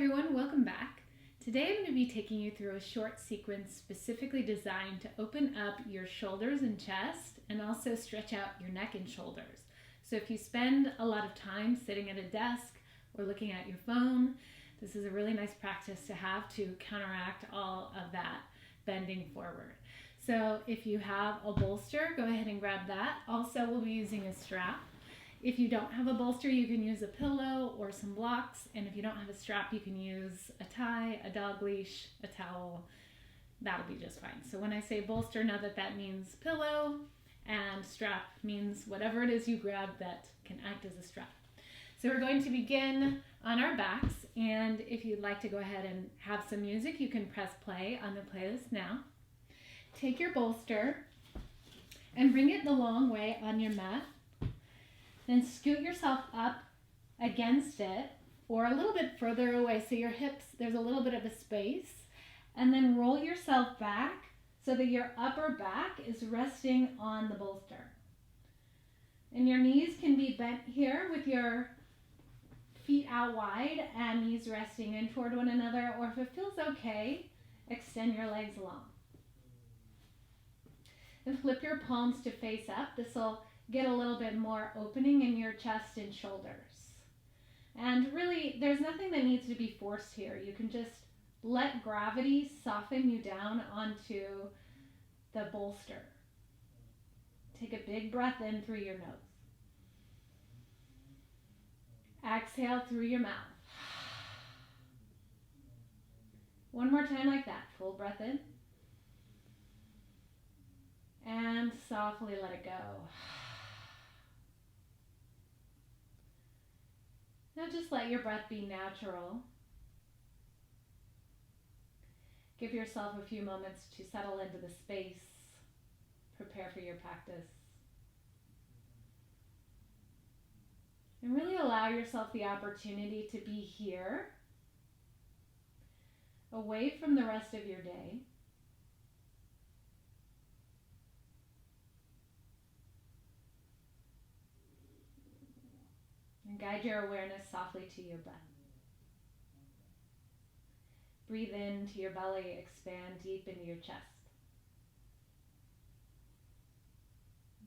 everyone, welcome back. Today I'm going to be taking you through a short sequence specifically designed to open up your shoulders and chest and also stretch out your neck and shoulders. So if you spend a lot of time sitting at a desk or looking at your phone, this is a really nice practice to have to counteract all of that bending forward. So if you have a bolster, go ahead and grab that. Also, we'll be using a strap. If you don't have a bolster, you can use a pillow or some blocks. And if you don't have a strap, you can use a tie, a dog leash, a towel. That'll be just fine. So when I say bolster, know that that means pillow, and strap means whatever it is you grab that can act as a strap. So we're going to begin on our backs. And if you'd like to go ahead and have some music, you can press play on the playlist now. Take your bolster and bring it the long way on your mat. Then scoot yourself up against it or a little bit further away so your hips, there's a little bit of a space. And then roll yourself back so that your upper back is resting on the bolster. And your knees can be bent here with your feet out wide and knees resting in toward one another. Or if it feels okay, extend your legs long. And flip your palms to face up. This will get a little bit more opening in your chest and shoulders. And really, there's nothing that needs to be forced here. You can just let gravity soften you down onto the bolster. Take a big breath in through your nose. Exhale through your mouth. One more time like that. Full breath in. And softly let it go. Now just let your breath be natural. Give yourself a few moments to settle into the space. Prepare for your practice. And really allow yourself the opportunity to be here, away from the rest of your day. And guide your awareness softly to your breath. Breathe into your belly, expand deep into your chest.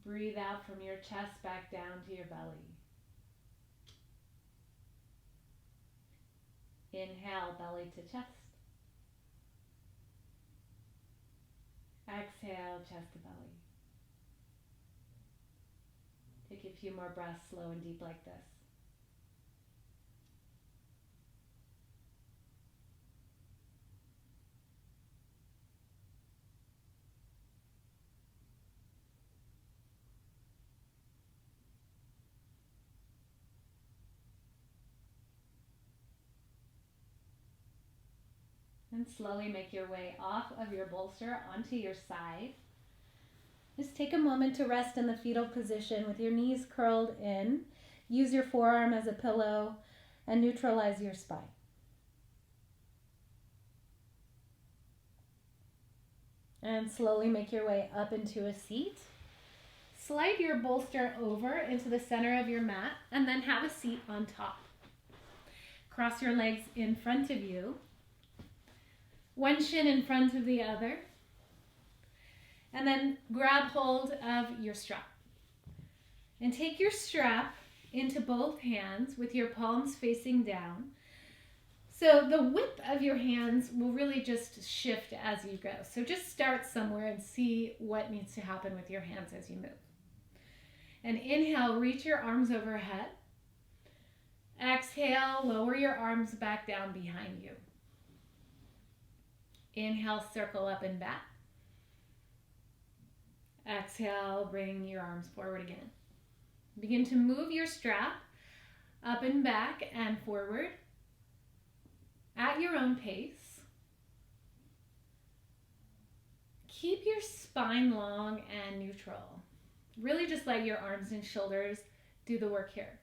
Breathe out from your chest back down to your belly. Inhale, belly to chest. Exhale, chest to belly. Take a few more breaths slow and deep like this. And slowly make your way off of your bolster onto your side. Just take a moment to rest in the fetal position with your knees curled in. Use your forearm as a pillow and neutralize your spine. And slowly make your way up into a seat. Slide your bolster over into the center of your mat and then have a seat on top. Cross your legs in front of you. One shin in front of the other. And then grab hold of your strap. And take your strap into both hands with your palms facing down. So the width of your hands will really just shift as you go. So just start somewhere and see what needs to happen with your hands as you move. And inhale, reach your arms overhead. Exhale, lower your arms back down behind you. Inhale, circle up and back. Exhale, bring your arms forward again. Begin to move your strap up and back and forward at your own pace. Keep your spine long and neutral. Really just let your arms and shoulders do the work here.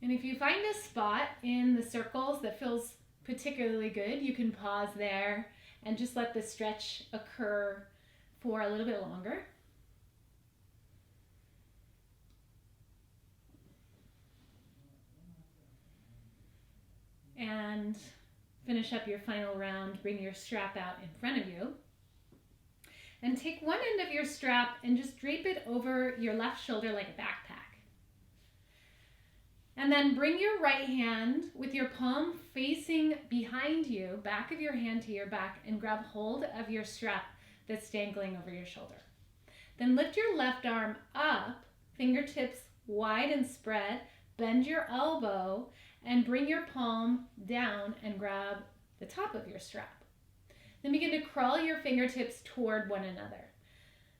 And if you find a spot in the circles that feels particularly good, you can pause there and just let the stretch occur for a little bit longer. And finish up your final round. Bring your strap out in front of you. And take one end of your strap and just drape it over your left shoulder like a backpack. And then bring your right hand with your palm facing behind you, back of your hand to your back, and grab hold of your strap that's dangling over your shoulder. Then lift your left arm up, fingertips wide and spread, bend your elbow, and bring your palm down and grab the top of your strap. Then begin to crawl your fingertips toward one another.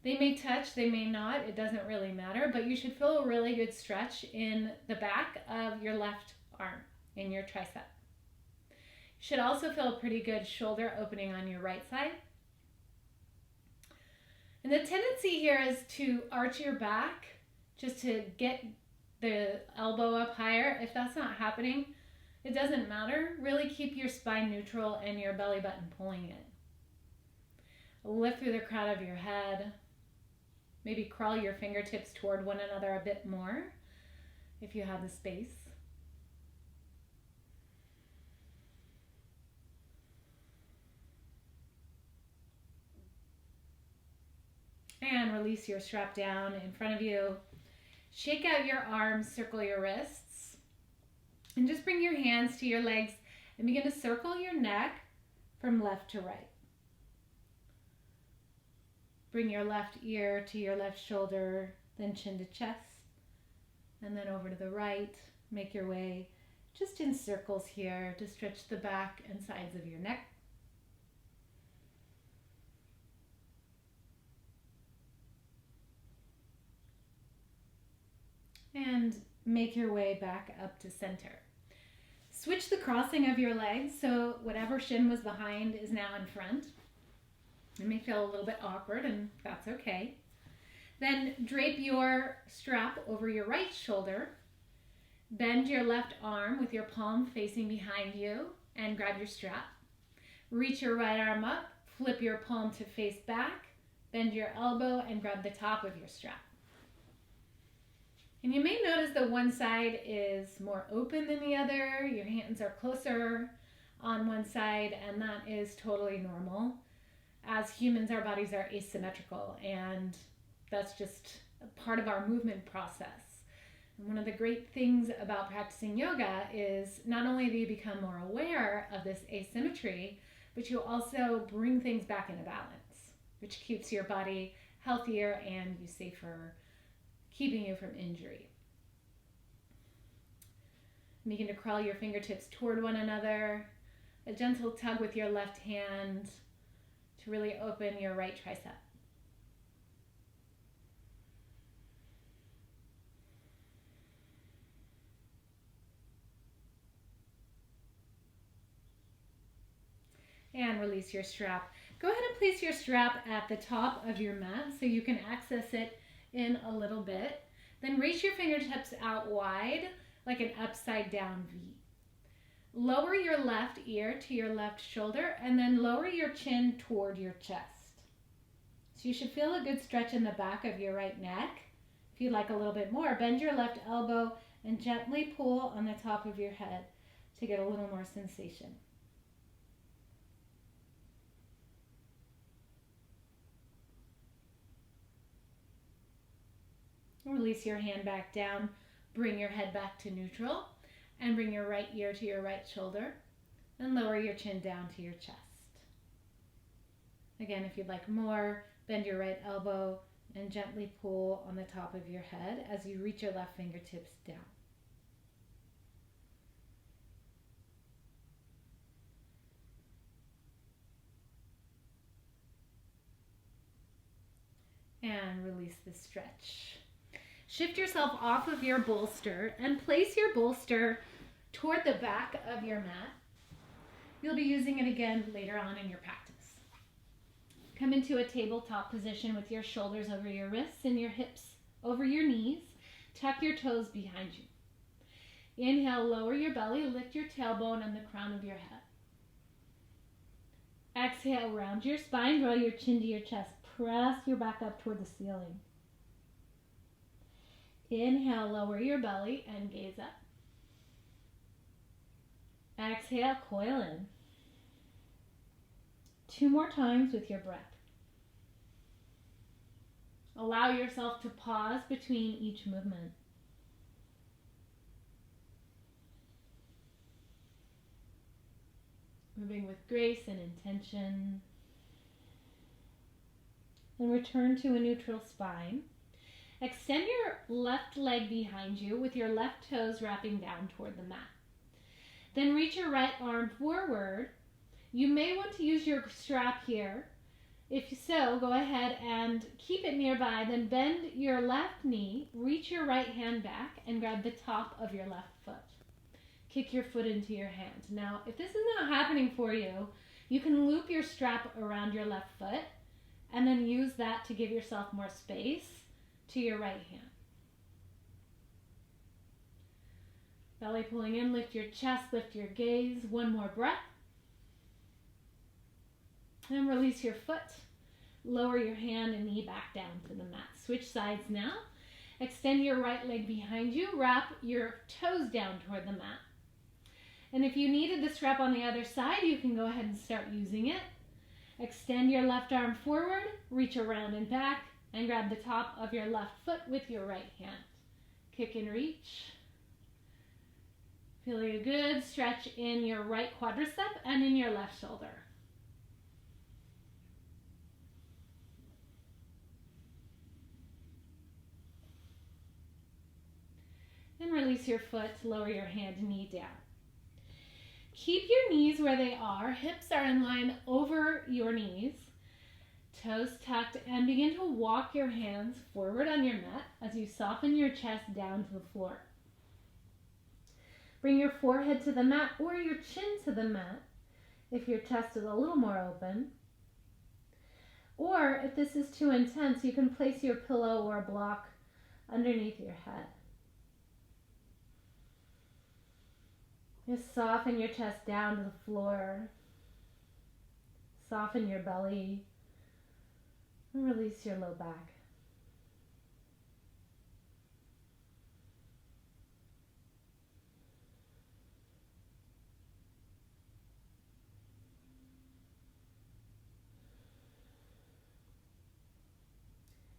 They may touch, they may not, it doesn't really matter, but you should feel a really good stretch in the back of your left arm, in your tricep. You should also feel a pretty good shoulder opening on your right side. And the tendency here is to arch your back just to get the elbow up higher. If that's not happening, it doesn't matter. Really keep your spine neutral and your belly button pulling it. Lift through the crown of your head. Maybe crawl your fingertips toward one another a bit more if you have the space. And release your strap down in front of you. Shake out your arms, circle your wrists. And just bring your hands to your legs and begin to circle your neck from left to right. Bring your left ear to your left shoulder, then chin to chest, and then over to the right. Make your way just in circles here to stretch the back and sides of your neck. And make your way back up to center. Switch the crossing of your legs, so whatever shin was behind is now in front. It may feel a little bit awkward, and that's okay. Then drape your strap over your right shoulder. Bend your left arm with your palm facing behind you and grab your strap. Reach your right arm up, flip your palm to face back, bend your elbow and grab the top of your strap. And you may notice that one side is more open than the other. Your hands are closer on one side, and that is totally normal. As humans, our bodies are asymmetrical, and that's just a part of our movement process. And one of the great things about practicing yoga is not only do you become more aware of this asymmetry, but you also bring things back into balance, which keeps your body healthier and you safer, keeping you from injury. Begin to crawl your fingertips toward one another, a gentle tug with your left hand to really open your right tricep. And release your strap. Go ahead and place your strap at the top of your mat so you can access it in a little bit. Then reach your fingertips out wide like an upside down V. Lower your left ear to your left shoulder and then lower your chin toward your chest. So you should feel a good stretch in the back of your right neck. If you'd like a little bit more, bend your left elbow and gently pull on the top of your head to get a little more sensation. Release your hand back down, bring your head back to neutral, and bring your right ear to your right shoulder, and lower your chin down to your chest. Again, if you'd like more, bend your right elbow and gently pull on the top of your head as you reach your left fingertips down. And release the stretch. Shift yourself off of your bolster and place your bolster toward the back of your mat. You'll be using it again later on in your practice. Come into a tabletop position with your shoulders over your wrists and your hips over your knees. Tuck your toes behind you. Inhale, lower your belly, lift your tailbone and the crown of your head. Exhale, round your spine, draw your chin to your chest. Press your back up toward the ceiling. Inhale, lower your belly and gaze up. Exhale, coil in. 2 more times with your breath. Allow yourself to pause between each movement. Moving with grace and intention. And return to a neutral spine. Extend your left leg behind you with your left toes wrapping down toward the mat. Then reach your right arm forward. You may want to use your strap here. If so, go ahead and keep it nearby. Then bend your left knee, reach your right hand back, and grab the top of your left foot. Kick your foot into your hand. Now, if this is not happening for you, you can loop your strap around your left foot and then use that to give yourself more space to your right hand. Belly pulling in, lift your chest, lift your gaze. One more breath. And release your foot. Lower your hand and knee back down to the mat. Switch sides now. Extend your right leg behind you. Wrap your toes down toward the mat. And if you needed the strap on the other side, you can go ahead and start using it. Extend your left arm forward, reach around and back, and grab the top of your left foot with your right hand. Kick and reach. Feeling a good stretch in your right quadricep and in your left shoulder. And release your foot, lower your hand and knee down. Keep your knees where they are, hips are in line over your knees, toes tucked, and begin to walk your hands forward on your mat as you soften your chest down to the floor. Bring your forehead to the mat or your chin to the mat if your chest is a little more open. Or if this is too intense, you can place your pillow or block underneath your head. Just soften your chest down to the floor. Soften your belly. And release your low back.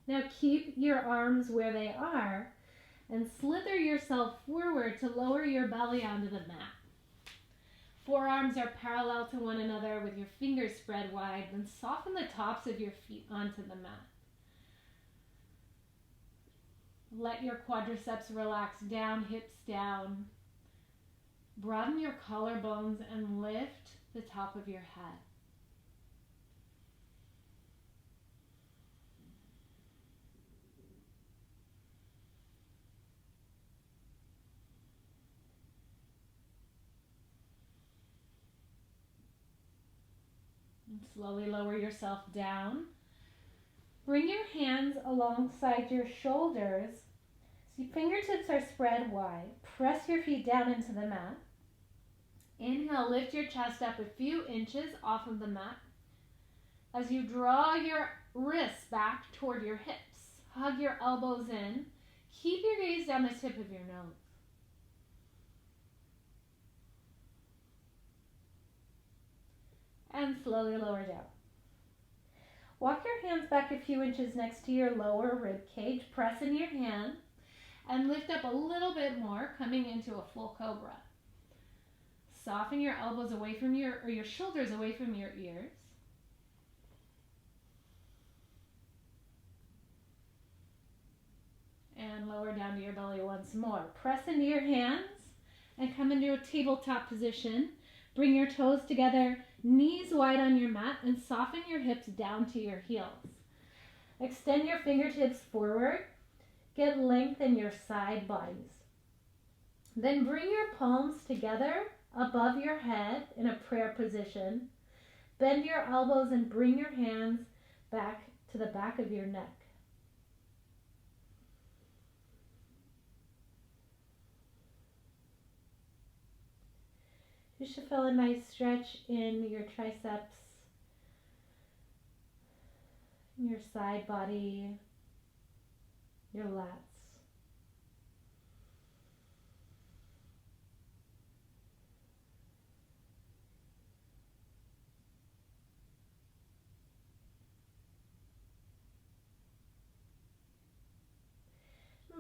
Now keep your arms where they are and slither yourself forward to lower your belly onto the mat. Forearms are parallel to one another with your fingers spread wide, then soften the tops of your feet onto the mat. Let your quadriceps relax down, hips down. Broaden your collarbones and lift the top of your head. Slowly lower yourself down. Bring your hands alongside your shoulders so your fingertips are spread wide. Press your feet down into the mat. Inhale, lift your chest up a few inches off of the mat. As you draw your wrists back toward your hips, hug your elbows in. Keep your gaze down the tip of your nose. And slowly lower down. Walk your hands back a few inches next to your lower rib cage. Press in your hand and lift up a little bit more, coming into a full cobra. Soften your elbows away from your shoulders away from your ears. And lower down to your belly once more. Press into your hands and come into a tabletop position. Bring your toes together, knees wide on your mat, and soften your hips down to your heels. Extend your fingertips forward. Get length in your side bodies. Then bring your palms together above your head in a prayer position. Bend your elbows and bring your hands back to the back of your neck. You should feel a nice stretch in your triceps, your side body, your lats.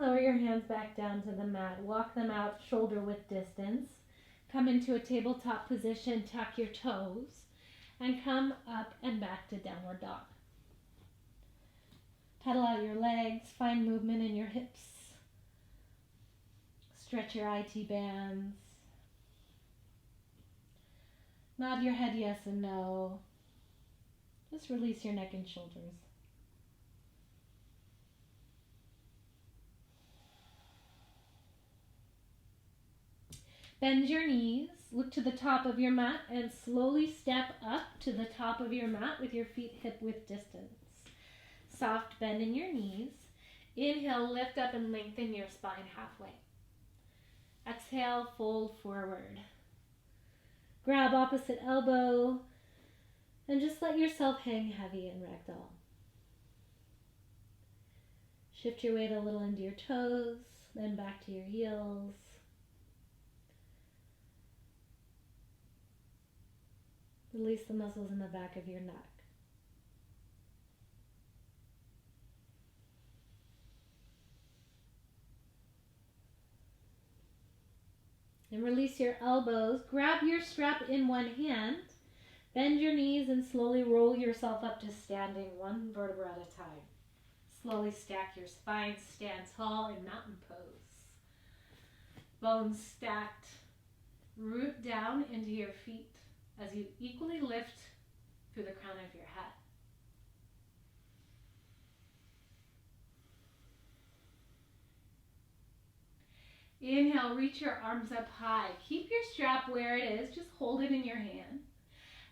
Lower your hands back down to the mat. Walk them out shoulder width distance. Come into a tabletop position, tuck your toes, and come up and back to downward dog. Pedal out your legs, find movement in your hips. Stretch your IT bands. Nod your head yes and no. Just release your neck and shoulders. Bend your knees, look to the top of your mat, and slowly step up to the top of your mat with your feet hip width distance. Soft bend in your knees. Inhale, lift up and lengthen your spine halfway. Exhale, fold forward. Grab opposite elbow and just let yourself hang heavy in ragdoll. Shift your weight a little into your toes, then back to your heels. Release the muscles in the back of your neck. And release your elbows. Grab your strap in one hand. Bend your knees and slowly roll yourself up to standing, one vertebra at a time. Slowly stack your spine, stand tall in mountain pose. Bones stacked, root down into your feet as you equally lift through the crown of your head. Inhale, reach your arms up high. Keep your strap where it is, just hold it in your hand.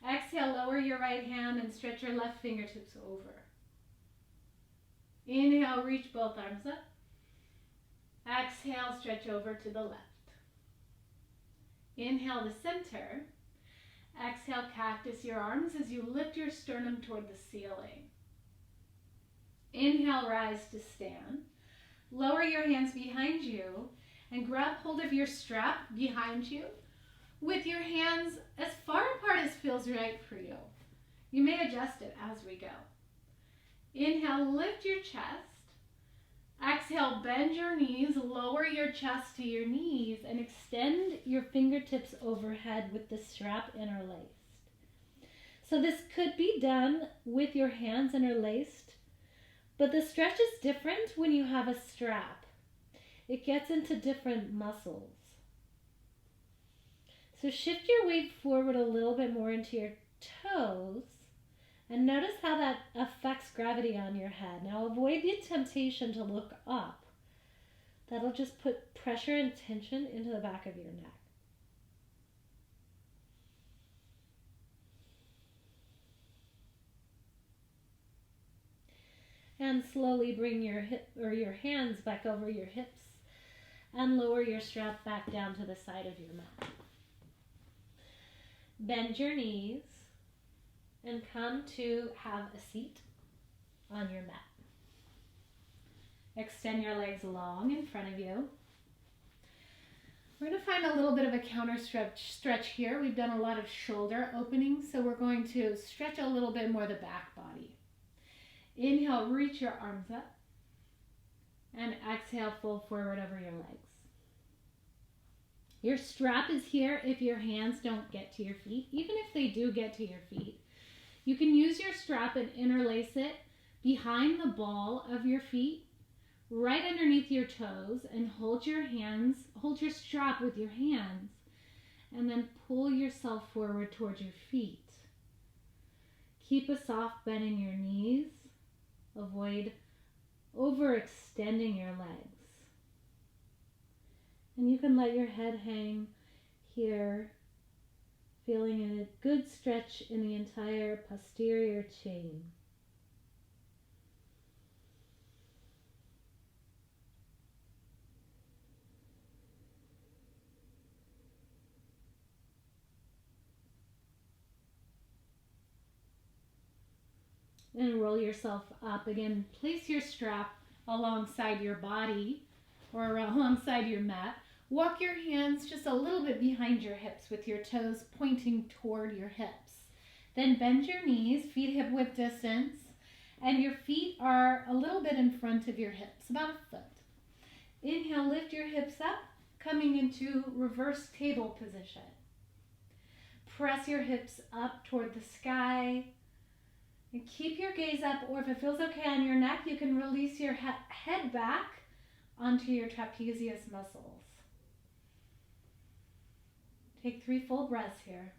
Exhale, lower your right hand and stretch your left fingertips over. Inhale, reach both arms up. Exhale, stretch over to the left. Inhale to center. Exhale, cactus your arms as you lift your sternum toward the ceiling. Inhale, rise to stand. Lower your hands behind you and grab hold of your strap behind you with your hands as far apart as feels right for you. You may adjust it as we go. Inhale, lift your chest. Exhale, bend your knees, lower your chest to your knees, and extend your fingertips overhead with the strap interlaced. So this could be done with your hands interlaced, but the stretch is different when you have a strap. It gets into different muscles. So shift your weight forward a little bit more into your toes and notice how that affects gravity on your head. Now avoid the temptation to look up. That'll just put pressure and tension into the back of your neck. And slowly bring your your hands back over your hips and lower your strap back down to the side of your mat. Bend your knees and come to have a seat on your mat. Extend your legs long in front of you. We're going to find a little bit of a counter stretch here. We've done a lot of shoulder openings, so we're going to stretch a little bit more the back body. Inhale, reach your arms up. And exhale, fold forward over your legs. Your strap is here if your hands don't get to your feet. Even if they do get to your feet, you can use your strap and interlace it behind the ball of your feet, right underneath your toes, and hold your strap with your hands, and then pull yourself forward towards your feet. Keep a soft bend in your knees. Avoid overextending your legs. And you can let your head hang here, feeling a good stretch in the entire posterior chain. And roll yourself up again. Place your strap alongside your body or alongside your mat. Walk your hands just a little bit behind your hips with your toes pointing toward your hips. Then bend your knees, feet hip width distance, and your feet are a little bit in front of your hips, about a foot. Inhale, lift your hips up, coming into reverse table position. Press your hips up toward the sky and keep your gaze up, or if it feels okay on your neck, you can release your head back onto your trapezius muscles. Take 3 full breaths here.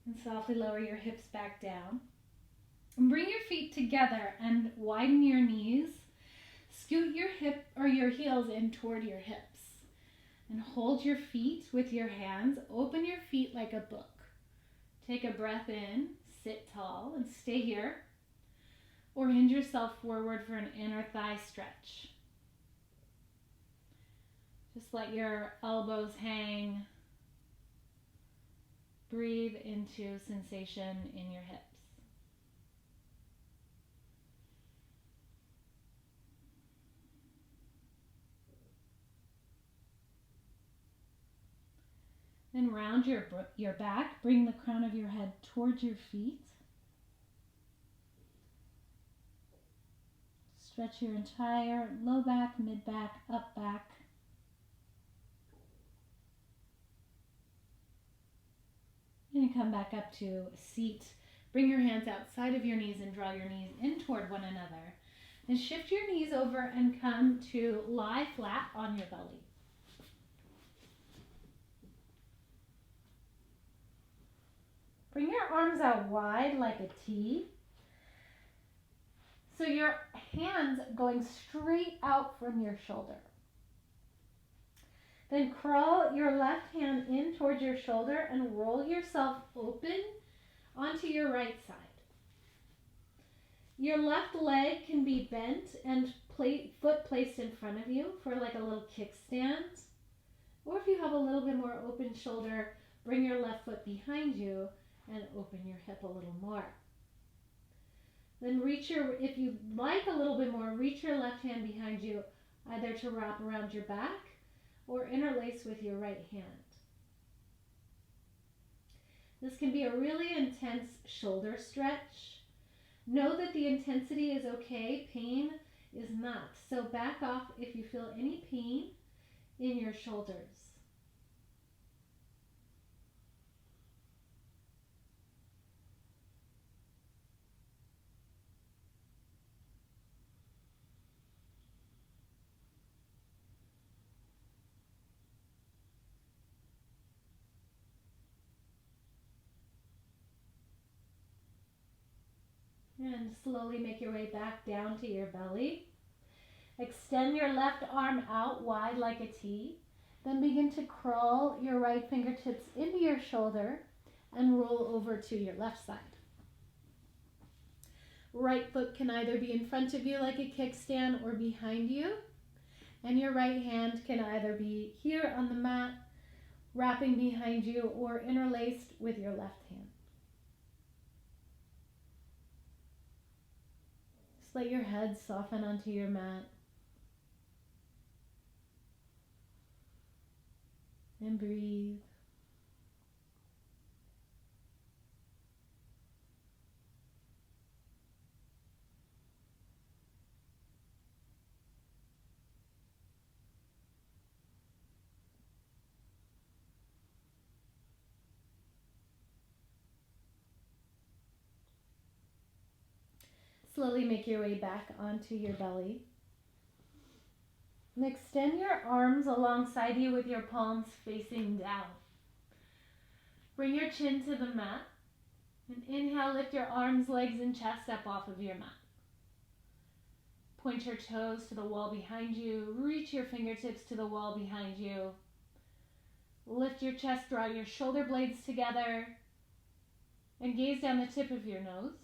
And softly lower your hips back down. And bring your feet together and widen your knees. Scoot your hip or your heels in toward your hips. And hold your feet with your hands. Open your feet like a book. Take a breath in, sit tall, and stay here. Or hinge yourself forward for an inner thigh stretch. Just let your elbows hang. Breathe into sensation in your hips. Then round your back. Bring the crown of your head towards your feet. Stretch your entire low back, mid back, up back. And come back up to a seat. Bring your hands outside of your knees and draw your knees in toward one another. And shift your knees over and come to lie flat on your belly. Bring your arms out wide like a T. So your hands going straight out from your shoulder. Then curl your left hand in towards your shoulder and roll yourself open onto your right side. Your left leg can be bent and foot placed in front of you for like a little kickstand. Or if you have a little bit more open shoulder, bring your left foot behind you and open your hip a little more. Then if you'd like a little bit more, reach your left hand behind you, either to wrap around your back or interlace with your right hand. This can be a really intense shoulder stretch. Know that the intensity is okay, pain is not. So back off if you feel any pain in your shoulders. And slowly make your way back down to your belly. Extend your left arm out wide like a T. Then begin to crawl your right fingertips into your shoulder and roll over to your left side. Right foot can either be in front of you like a kickstand or behind you. And your right hand can either be here on the mat, wrapping behind you, or interlaced with your left hand. Just let your head soften onto your mat. And breathe. Slowly make your way back onto your belly. And extend your arms alongside you with your palms facing down. Bring your chin to the mat. And inhale, lift your arms, legs, and chest up off of your mat. Point your toes to the wall behind you. Reach your fingertips to the wall behind you. Lift your chest, draw your shoulder blades together. And gaze down the tip of your nose.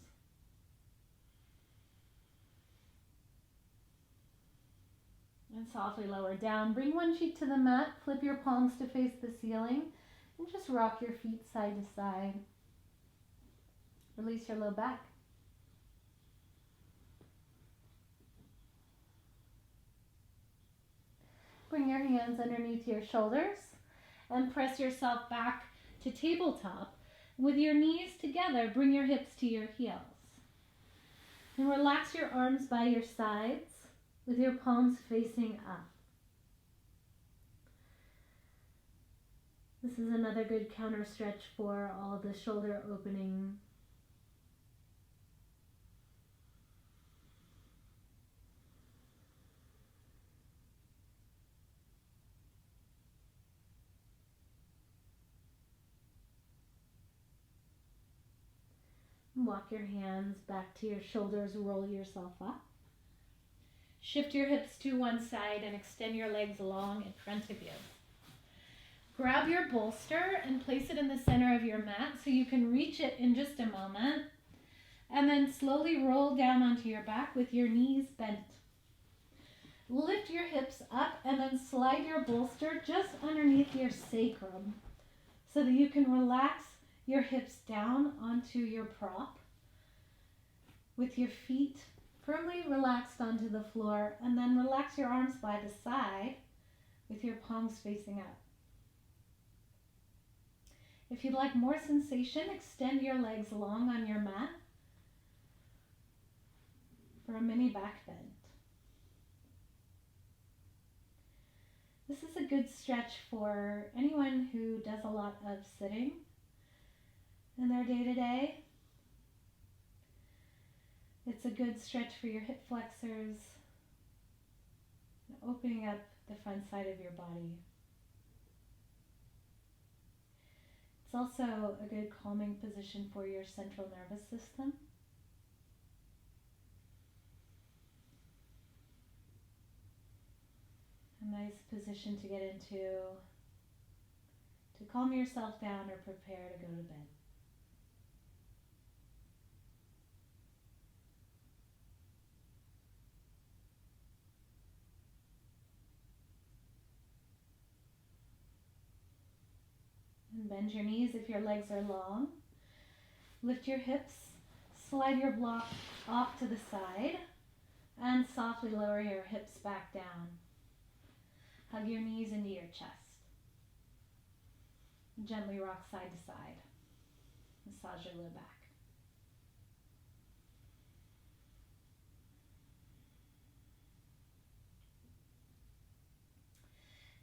And softly lower down. Bring one cheek to the mat. Flip your palms to face the ceiling. And just rock your feet side to side. Release your low back. Bring your hands underneath your shoulders and press yourself back to tabletop. With your knees together, bring your hips to your heels. And relax your arms by your sides with your palms facing up. This is another good counter stretch for all the shoulder opening. Walk your hands back to your shoulders, roll yourself up. Shift your hips to one side and extend your legs long in front of you. Grab your bolster and place it in the center of your mat so you can reach it in just a moment. And then slowly roll down onto your back with your knees bent. Lift your hips up and then slide your bolster just underneath your sacrum so that you can relax your hips down onto your prop with your feet firmly relaxed onto the floor, and then relax your arms by the side with your palms facing up. If you'd like more sensation, extend your legs long on your mat for a mini back bend. This is a good stretch for anyone who does a lot of sitting in their day-to-day. It's a good stretch for your hip flexors, opening up the front side of your body. It's also a good calming position for your central nervous system. A nice position to get into to calm yourself down or prepare to go to bed. And bend your knees if your legs are long. Lift your hips, slide your block off to the side, and softly lower your hips back down. Hug your knees into your chest. Gently rock side to side. Massage your low back.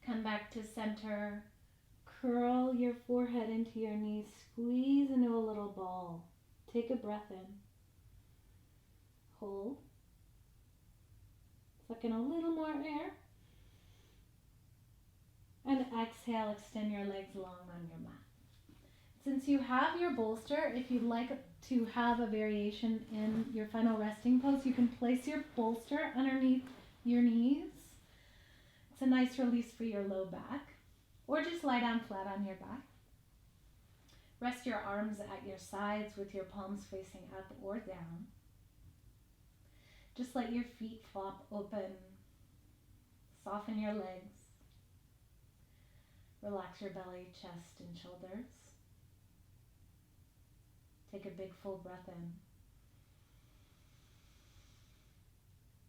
Come back to center. Curl your forehead into your knees. Squeeze into a little ball. Take a breath in. Hold. Suck in a little more air. And exhale, extend your legs long on your mat. Since you have your bolster, if you'd like to have a variation in your final resting pose, you can place your bolster underneath your knees. It's a nice release for your low back. Or just lie down flat on your back. Rest your arms at your sides with your palms facing up or down. Just let your feet flop open. Soften your legs. Relax your belly, chest, and shoulders. Take a big full breath in.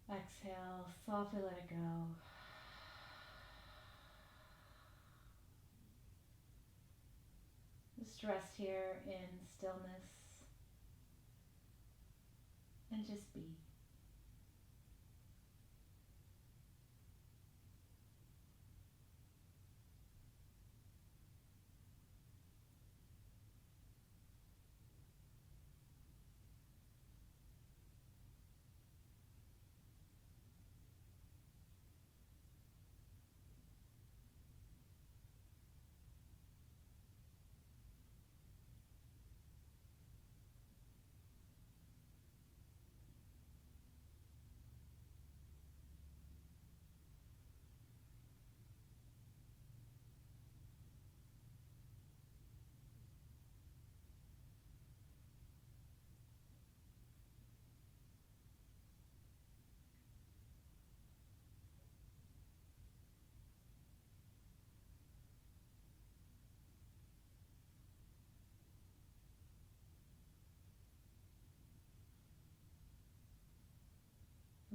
Exhale, softly let it go. Just rest here in stillness and just be.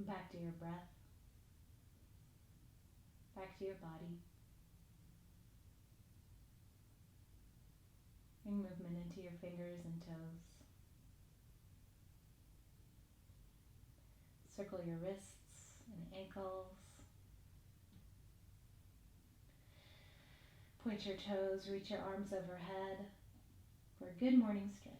Back to your breath, back to your body. Bring movement into your fingers and toes. Circle your wrists and ankles. Point your toes, reach your arms overhead for a good morning stretch.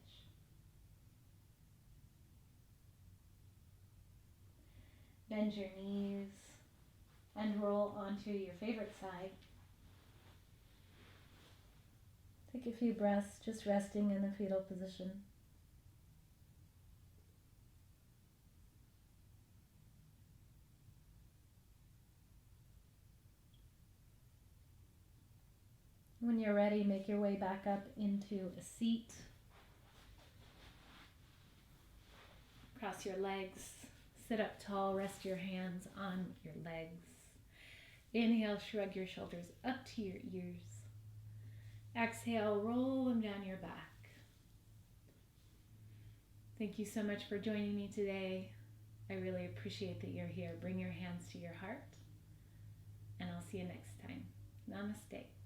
Bend your knees and roll onto your favorite side. Take a few breaths just resting in the fetal position. When you're ready, make your way back up into a seat. Cross your legs, sit up tall, rest your hands on your legs. Inhale, shrug your shoulders up to your ears. Exhale, roll them down your back. Thank you so much for joining me today. I really appreciate that you're here. Bring your hands to your heart, and I'll see you next time. Namaste.